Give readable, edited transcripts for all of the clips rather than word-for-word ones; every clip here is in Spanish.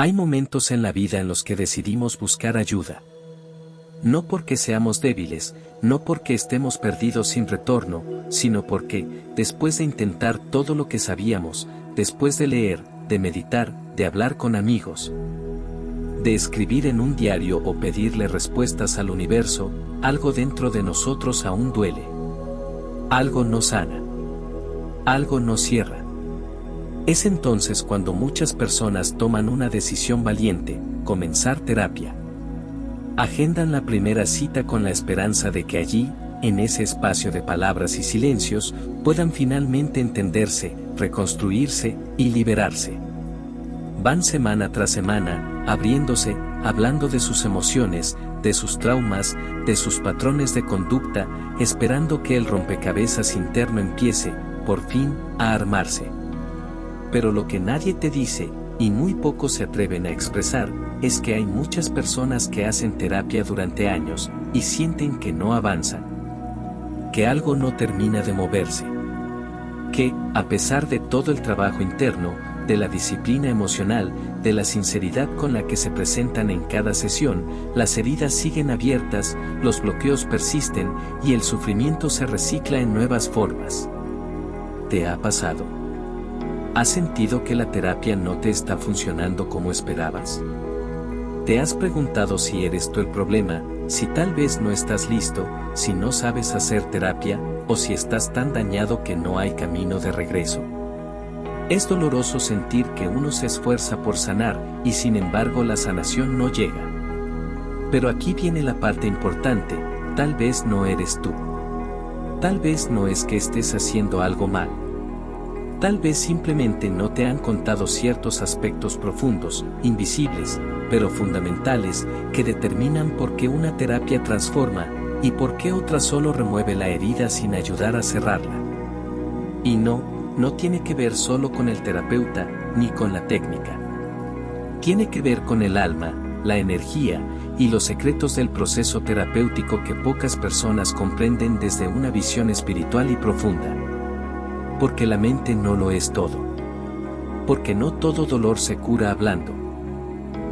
Hay momentos en la vida en los que decidimos buscar ayuda. No porque seamos débiles, no porque estemos perdidos sin retorno, sino porque, después de intentar todo lo que sabíamos, después de leer, de meditar, de hablar con amigos, de escribir en un diario o pedirle respuestas al universo, algo dentro de nosotros aún duele. Algo no sana. Algo no cierra. Es entonces cuando muchas personas toman una decisión valiente, comenzar terapia. Agendan la primera cita con la esperanza de que allí, en ese espacio de palabras y silencios, puedan finalmente entenderse, reconstruirse y liberarse. Van semana tras semana, abriéndose, hablando de sus emociones, de sus traumas, de sus patrones de conducta, esperando que el rompecabezas interno empiece, por fin, a armarse. Pero lo que nadie te dice, y muy pocos se atreven a expresar, es que hay muchas personas que hacen terapia durante años, y sienten que no avanzan. Que algo no termina de moverse. Que, a pesar de todo el trabajo interno, de la disciplina emocional, de la sinceridad con la que se presentan en cada sesión, las heridas siguen abiertas, los bloqueos persisten, y el sufrimiento se recicla en nuevas formas. ¿Te ha pasado? ¿Has sentido que la terapia no te está funcionando como esperabas? ¿Te has preguntado si eres tú el problema, si tal vez no estás listo, si no sabes hacer terapia, o si estás tan dañado que no hay camino de regreso? Es doloroso sentir que uno se esfuerza por sanar, y sin embargo la sanación no llega. Pero aquí viene la parte importante, tal vez no eres tú. Tal vez no es que estés haciendo algo mal. Tal vez simplemente no te han contado ciertos aspectos profundos, invisibles, pero fundamentales, que determinan por qué una terapia transforma, y por qué otra solo remueve la herida sin ayudar a cerrarla. Y no tiene que ver solo con el terapeuta, ni con la técnica. Tiene que ver con el alma, la energía, y los secretos del proceso terapéutico que pocas personas comprenden desde una visión espiritual y profunda. Porque la mente no lo es todo. Porque no todo dolor se cura hablando.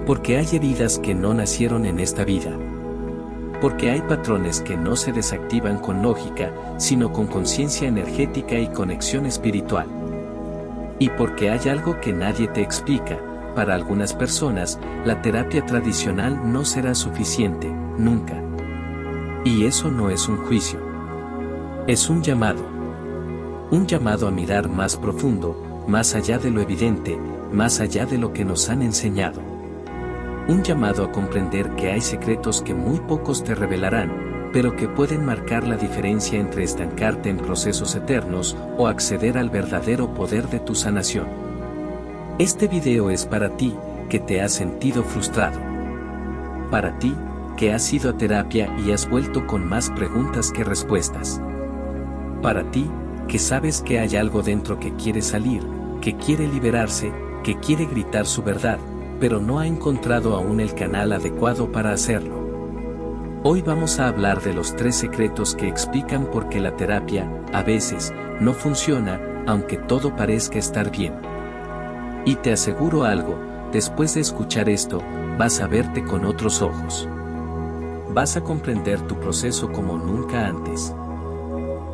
Porque hay heridas que no nacieron en esta vida. Porque hay patrones que no se desactivan con lógica, sino con conciencia energética y conexión espiritual. Y porque hay algo que nadie te explica, para algunas personas, la terapia tradicional no será suficiente, nunca. Y eso no es un juicio. Es un llamado. Un llamado a mirar más profundo, más allá de lo evidente, más allá de lo que nos han enseñado. Un llamado a comprender que hay secretos que muy pocos te revelarán, pero que pueden marcar la diferencia entre estancarte en procesos eternos o acceder al verdadero poder de tu sanación. Este video es para ti, que te has sentido frustrado. Para ti, que has ido a terapia y has vuelto con más preguntas que respuestas. Para ti, que sabes que hay algo dentro que quiere salir, que quiere liberarse, que quiere gritar su verdad, pero no ha encontrado aún el canal adecuado para hacerlo. Hoy vamos a hablar de los 3 secretos que explican por qué la terapia, a veces, no funciona, aunque todo parezca estar bien. Y te aseguro algo, después de escuchar esto, vas a verte con otros ojos. Vas a comprender tu proceso como nunca antes.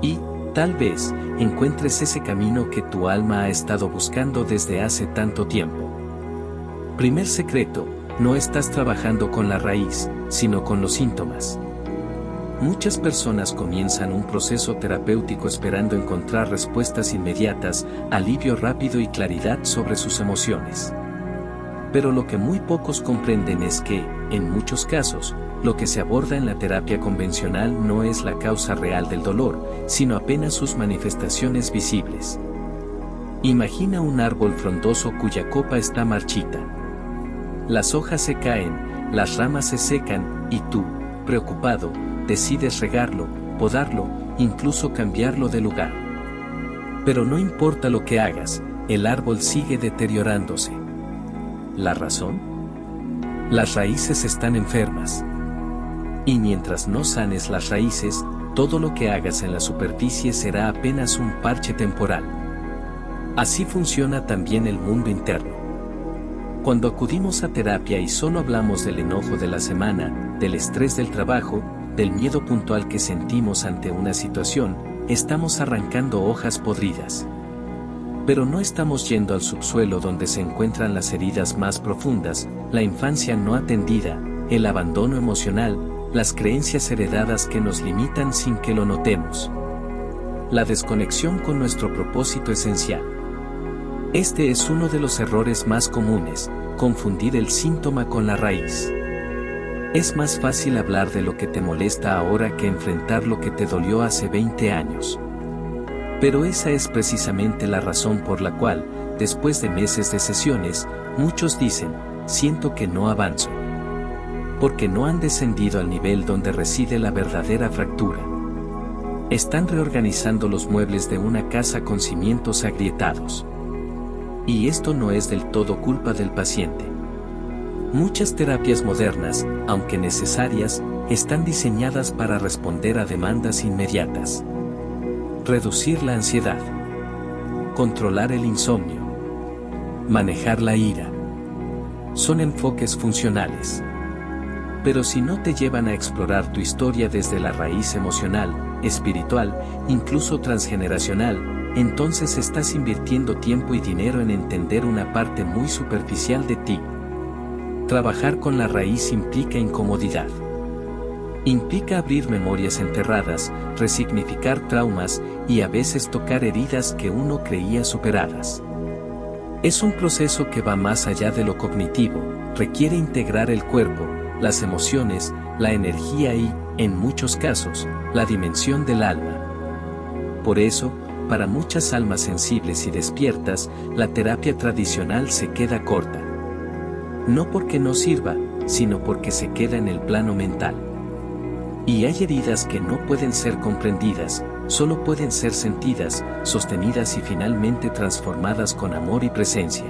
Y, tal vez, encuentres ese camino que tu alma ha estado buscando desde hace tanto tiempo. Primer secreto, no estás trabajando con la raíz, sino con los síntomas. Muchas personas comienzan un proceso terapéutico esperando encontrar respuestas inmediatas, alivio rápido y claridad sobre sus emociones. Pero lo que muy pocos comprenden es que, en muchos casos, lo que se aborda en la terapia convencional no es la causa real del dolor, sino apenas sus manifestaciones visibles. Imagina un árbol frondoso cuya copa está marchita. Las hojas se caen, las ramas se secan, y tú, preocupado, decides regarlo, podarlo, incluso cambiarlo de lugar. Pero no importa lo que hagas, el árbol sigue deteriorándose. ¿La razón? Las raíces están enfermas. Y mientras no sanes las raíces, todo lo que hagas en la superficie será apenas un parche temporal. Así funciona también el mundo interno. Cuando acudimos a terapia y solo hablamos del enojo de la semana, del estrés del trabajo, del miedo puntual que sentimos ante una situación, estamos arrancando hojas podridas. Pero no estamos yendo al subsuelo donde se encuentran las heridas más profundas, la infancia no atendida, el abandono emocional, las creencias heredadas que nos limitan sin que lo notemos. La desconexión con nuestro propósito esencial. Este es uno de los errores más comunes, confundir el síntoma con la raíz. Es más fácil hablar de lo que te molesta ahora que enfrentar lo que te dolió hace 20 años. Pero esa es precisamente la razón por la cual, después de meses de sesiones, muchos dicen, siento que no avanzo. Porque no han descendido al nivel donde reside la verdadera fractura. Están reorganizando los muebles de una casa con cimientos agrietados. Y esto no es del todo culpa del paciente. Muchas terapias modernas, aunque necesarias, están diseñadas para responder a demandas inmediatas. Reducir la ansiedad. Controlar el insomnio. Manejar la ira. Son enfoques funcionales. Pero si no te llevan a explorar tu historia desde la raíz emocional, espiritual, incluso transgeneracional, entonces estás invirtiendo tiempo y dinero en entender una parte muy superficial de ti. Trabajar con la raíz implica incomodidad. Implica abrir memorias enterradas, resignificar traumas y a veces tocar heridas que uno creía superadas. Es un proceso que va más allá de lo cognitivo, requiere integrar el cuerpo, las emociones, la energía y, en muchos casos, la dimensión del alma. Por eso, para muchas almas sensibles y despiertas, la terapia tradicional se queda corta. No porque no sirva, sino porque se queda en el plano mental. Y hay heridas que no pueden ser comprendidas, solo pueden ser sentidas, sostenidas y finalmente transformadas con amor y presencia.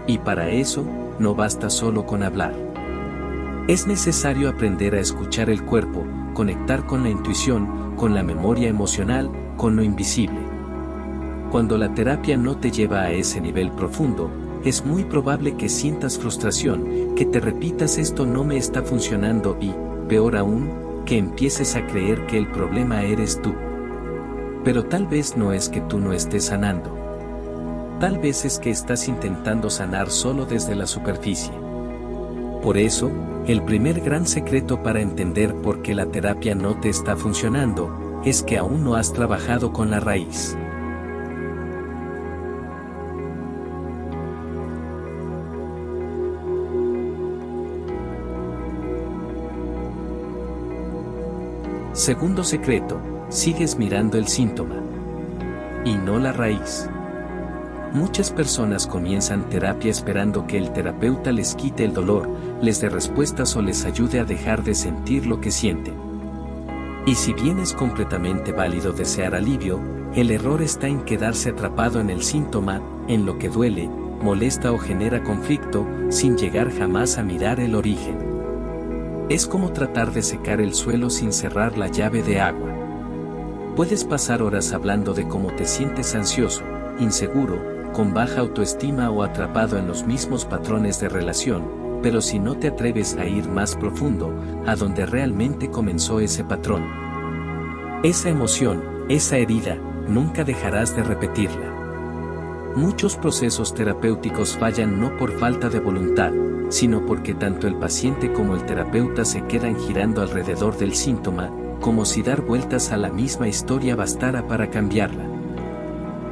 Y para eso, no basta solo con hablar. Es necesario aprender a escuchar el cuerpo, conectar con la intuición, con la memoria emocional, con lo invisible. Cuando la terapia no te lleva a ese nivel profundo, es muy probable que sientas frustración, que te repitas esto no me está funcionando y, peor aún, que empieces a creer que el problema eres tú. Pero tal vez no es que tú no estés sanando. Tal vez es que estás intentando sanar solo desde la superficie. Por eso, el primer gran secreto para entender por qué la terapia no te está funcionando, es que aún no has trabajado con la raíz. Segundo secreto, sigues mirando el síntoma y no la raíz. Muchas personas comienzan terapia esperando que el terapeuta les quite el dolor, les dé respuestas o les ayude a dejar de sentir lo que sienten. Y si bien es completamente válido desear alivio, el error está en quedarse atrapado en el síntoma, en lo que duele, molesta o genera conflicto, sin llegar jamás a mirar el origen. Es como tratar de secar el suelo sin cerrar la llave de agua. Puedes pasar horas hablando de cómo te sientes ansioso, inseguro, con baja autoestima o atrapado en los mismos patrones de relación, pero si no te atreves a ir más profundo, a donde realmente comenzó ese patrón, esa emoción, esa herida, nunca dejarás de repetirla. Muchos procesos terapéuticos fallan no por falta de voluntad, sino porque tanto el paciente como el terapeuta se quedan girando alrededor del síntoma, como si dar vueltas a la misma historia bastara para cambiarla.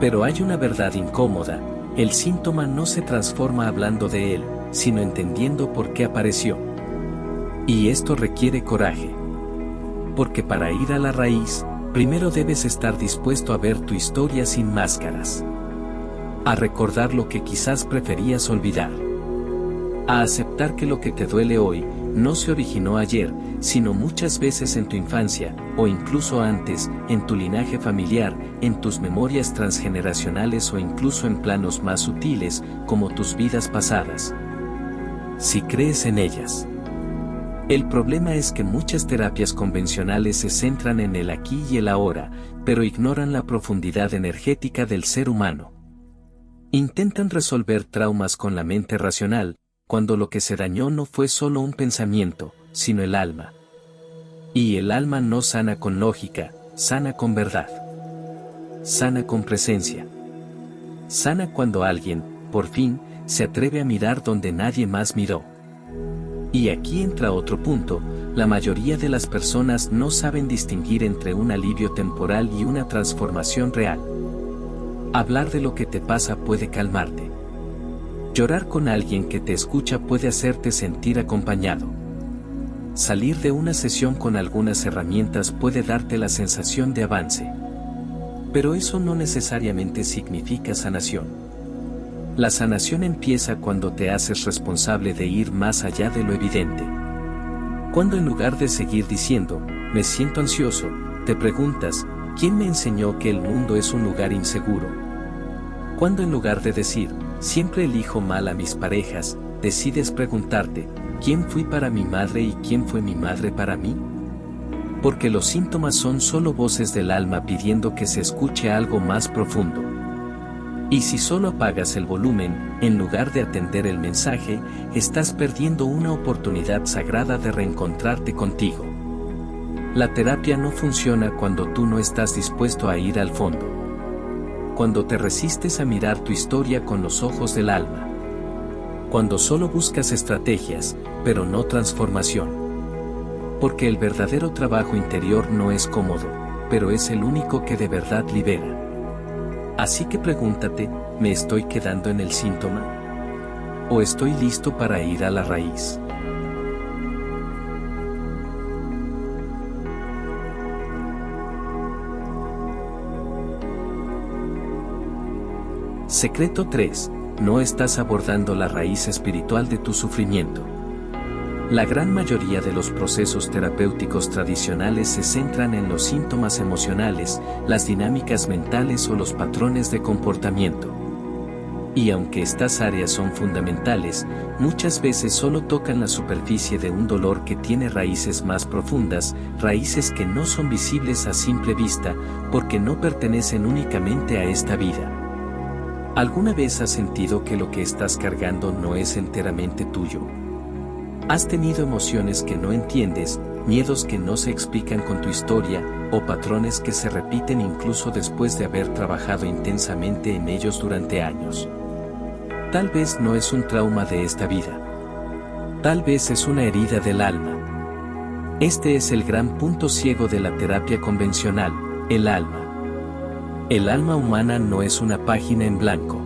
Pero hay una verdad incómoda, el síntoma no se transforma hablando de él, sino entendiendo por qué apareció. Y esto requiere coraje. Porque para ir a la raíz, primero debes estar dispuesto a ver tu historia sin máscaras. A recordar lo que quizás preferías olvidar. A aceptar que lo que te duele hoy, no se originó ayer, sino muchas veces en tu infancia, o incluso antes, en tu linaje familiar, en tus memorias transgeneracionales o incluso en planos más sutiles, como tus vidas pasadas. Si crees en ellas. El problema es que muchas terapias convencionales se centran en el aquí y el ahora, pero ignoran la profundidad energética del ser humano. Intentan resolver traumas con la mente racional, cuando lo que se dañó no fue solo un pensamiento, sino el alma. Y el alma no sana con lógica, sana con verdad. Sana con presencia. Sana cuando alguien, por fin, se atreve a mirar donde nadie más miró. Y aquí entra otro punto: la mayoría de las personas no saben distinguir entre un alivio temporal y una transformación real. Hablar de lo que te pasa puede calmarte. Llorar con alguien que te escucha puede hacerte sentir acompañado. Salir de una sesión con algunas herramientas puede darte la sensación de avance. Pero eso no necesariamente significa sanación. La sanación empieza cuando te haces responsable de ir más allá de lo evidente. Cuando en lugar de seguir diciendo, me siento ansioso, te preguntas, ¿quién me enseñó que el mundo es un lugar inseguro? Cuando en lugar de decir, siempre elijo mal a mis parejas, decides preguntarte, ¿quién fui para mi madre y quién fue mi madre para mí? Porque los síntomas son solo voces del alma pidiendo que se escuche algo más profundo. Y si solo apagas el volumen, en lugar de atender el mensaje, estás perdiendo una oportunidad sagrada de reencontrarte contigo. La terapia no funciona cuando tú no estás dispuesto a ir al fondo. Cuando te resistes a mirar tu historia con los ojos del alma. Cuando solo buscas estrategias, pero no transformación. Porque el verdadero trabajo interior no es cómodo, pero es el único que de verdad libera. Así que pregúntate, ¿me estoy quedando en el síntoma? ¿O estoy listo para ir a la raíz? Secreto 3. No estás abordando la raíz espiritual de tu sufrimiento. La gran mayoría de los procesos terapéuticos tradicionales se centran en los síntomas emocionales, las dinámicas mentales o los patrones de comportamiento. Y aunque estas áreas son fundamentales, muchas veces solo tocan la superficie de un dolor que tiene raíces más profundas, raíces que no son visibles a simple vista, porque no pertenecen únicamente a esta vida. ¿Alguna vez has sentido que lo que estás cargando no es enteramente tuyo? ¿Has tenido emociones que no entiendes, miedos que no se explican con tu historia, o patrones que se repiten incluso después de haber trabajado intensamente en ellos durante años? Tal vez no es un trauma de esta vida. Tal vez es una herida del alma. Este es el gran punto ciego de la terapia convencional, el alma. El alma humana no es una página en blanco.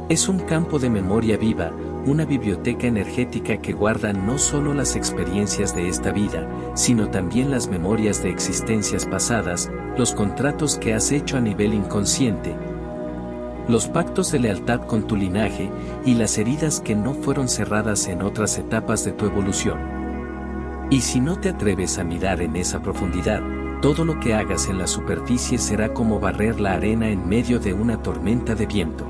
Es un campo de memoria viva, una biblioteca energética que guarda no solo las experiencias de esta vida, sino también las memorias de existencias pasadas, los contratos que has hecho a nivel inconsciente, los pactos de lealtad con tu linaje y las heridas que no fueron cerradas en otras etapas de tu evolución. Y si no te atreves a mirar en esa profundidad, todo lo que hagas en la superficie será como barrer la arena en medio de una tormenta de viento.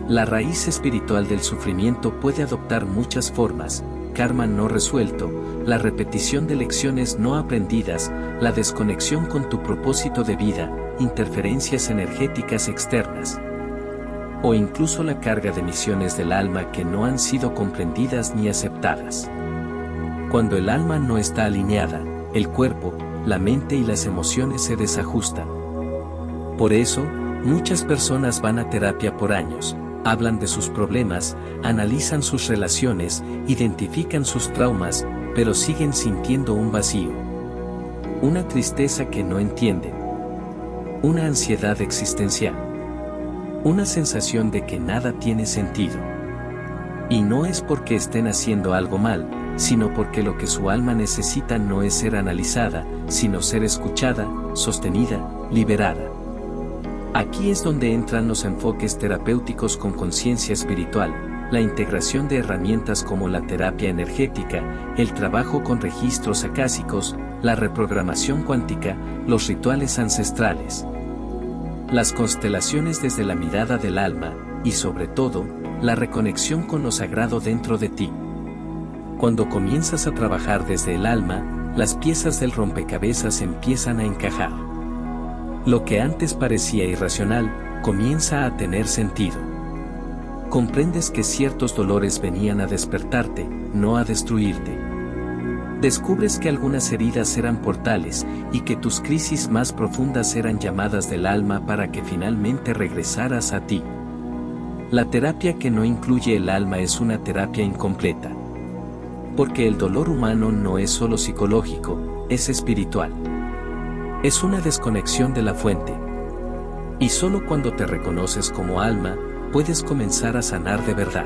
La raíz espiritual del sufrimiento puede adoptar muchas formas: karma no resuelto, la repetición de lecciones no aprendidas, la desconexión con tu propósito de vida, interferencias energéticas externas, o incluso la carga de misiones del alma que no han sido comprendidas ni aceptadas. Cuando el alma no está alineada, el cuerpo, la mente y las emociones se desajustan. Por eso, muchas personas van a terapia por años, hablan de sus problemas, analizan sus relaciones, identifican sus traumas, pero siguen sintiendo un vacío. Una tristeza que no entienden. Una ansiedad existencial. Una sensación de que nada tiene sentido. Y no es porque estén haciendo algo mal, sino porque lo que su alma necesita no es ser analizada, sino ser escuchada, sostenida, liberada. Aquí es donde entran los enfoques terapéuticos con conciencia espiritual, la integración de herramientas como la terapia energética, el trabajo con registros acásicos, la reprogramación cuántica, los rituales ancestrales, las constelaciones desde la mirada del alma, y sobre todo, la reconexión con lo sagrado dentro de ti. Cuando comienzas a trabajar desde el alma, las piezas del rompecabezas empiezan a encajar. Lo que antes parecía irracional, comienza a tener sentido. Comprendes que ciertos dolores venían a despertarte, no a destruirte. Descubres que algunas heridas eran portales y que tus crisis más profundas eran llamadas del alma para que finalmente regresaras a ti. La terapia que no incluye el alma es una terapia incompleta. Porque el dolor humano no es solo psicológico, es espiritual. Es una desconexión de la fuente. Y solo cuando te reconoces como alma, puedes comenzar a sanar de verdad.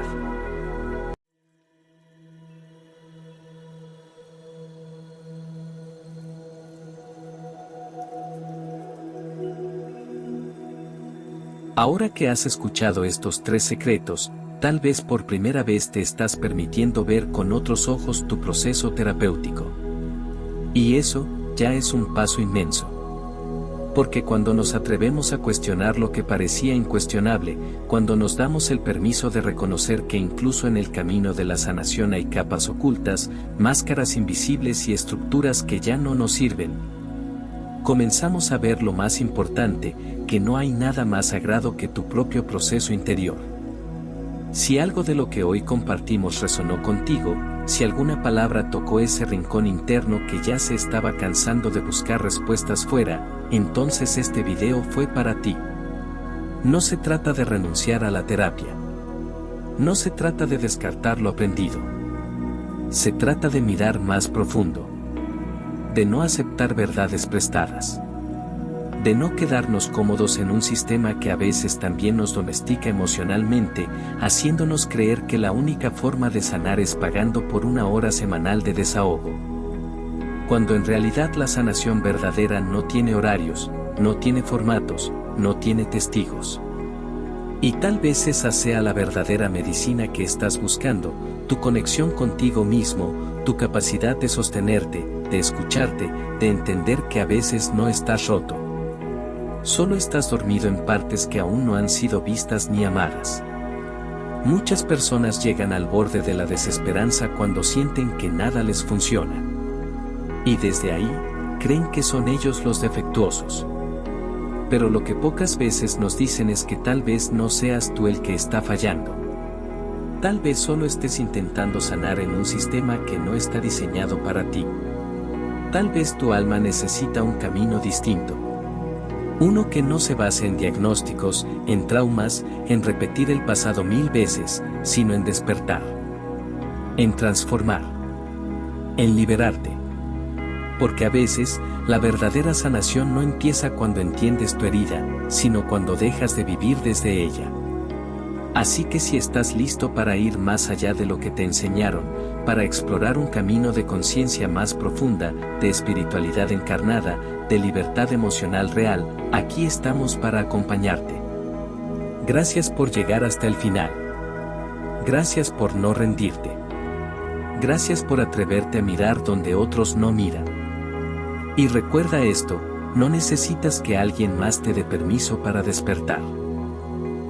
Ahora que has escuchado estos 3 secretos, tal vez por primera vez te estás permitiendo ver con otros ojos tu proceso terapéutico. Y eso, ya es un paso inmenso. Porque cuando nos atrevemos a cuestionar lo que parecía incuestionable, cuando nos damos el permiso de reconocer que incluso en el camino de la sanación hay capas ocultas, máscaras invisibles y estructuras que ya no nos sirven, comenzamos a ver lo más importante, que no hay nada más sagrado que tu propio proceso interior. Si algo de lo que hoy compartimos resonó contigo, si alguna palabra tocó ese rincón interno que ya se estaba cansando de buscar respuestas fuera, entonces este video fue para ti. No se trata de renunciar a la terapia. No se trata de descartar lo aprendido. Se trata de mirar más profundo. De no aceptar verdades prestadas. De no quedarnos cómodos en un sistema que a veces también nos domestica emocionalmente, haciéndonos creer que la única forma de sanar es pagando por una hora semanal de desahogo. Cuando en realidad la sanación verdadera no tiene horarios, no tiene formatos, no tiene testigos. Y tal vez esa sea la verdadera medicina que estás buscando, tu conexión contigo mismo, tu capacidad de sostenerte, de escucharte, de entender que a veces no estás roto. Solo estás dormido en partes que aún no han sido vistas ni amadas. Muchas personas llegan al borde de la desesperanza cuando sienten que nada les funciona. Y desde ahí, creen que son ellos los defectuosos. Pero lo que pocas veces nos dicen es que tal vez no seas tú el que está fallando. Tal vez solo estés intentando sanar en un sistema que no está diseñado para ti. Tal vez tu alma necesita un camino distinto. Uno que no se base en diagnósticos, en traumas, en repetir el pasado 1000 veces, sino en despertar. En transformar. En liberarte. Porque a veces, la verdadera sanación no empieza cuando entiendes tu herida, sino cuando dejas de vivir desde ella. Así que si estás listo para ir más allá de lo que te enseñaron, para explorar un camino de conciencia más profunda, de espiritualidad encarnada, de libertad emocional real, aquí estamos para acompañarte. Gracias por llegar hasta el final. Gracias por no rendirte. Gracias por atreverte a mirar donde otros no miran. Y recuerda esto, no necesitas que alguien más te dé permiso para despertar.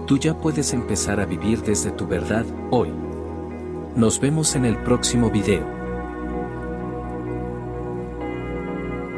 Tú ya puedes empezar a vivir desde tu verdad, hoy. Nos vemos en el próximo video.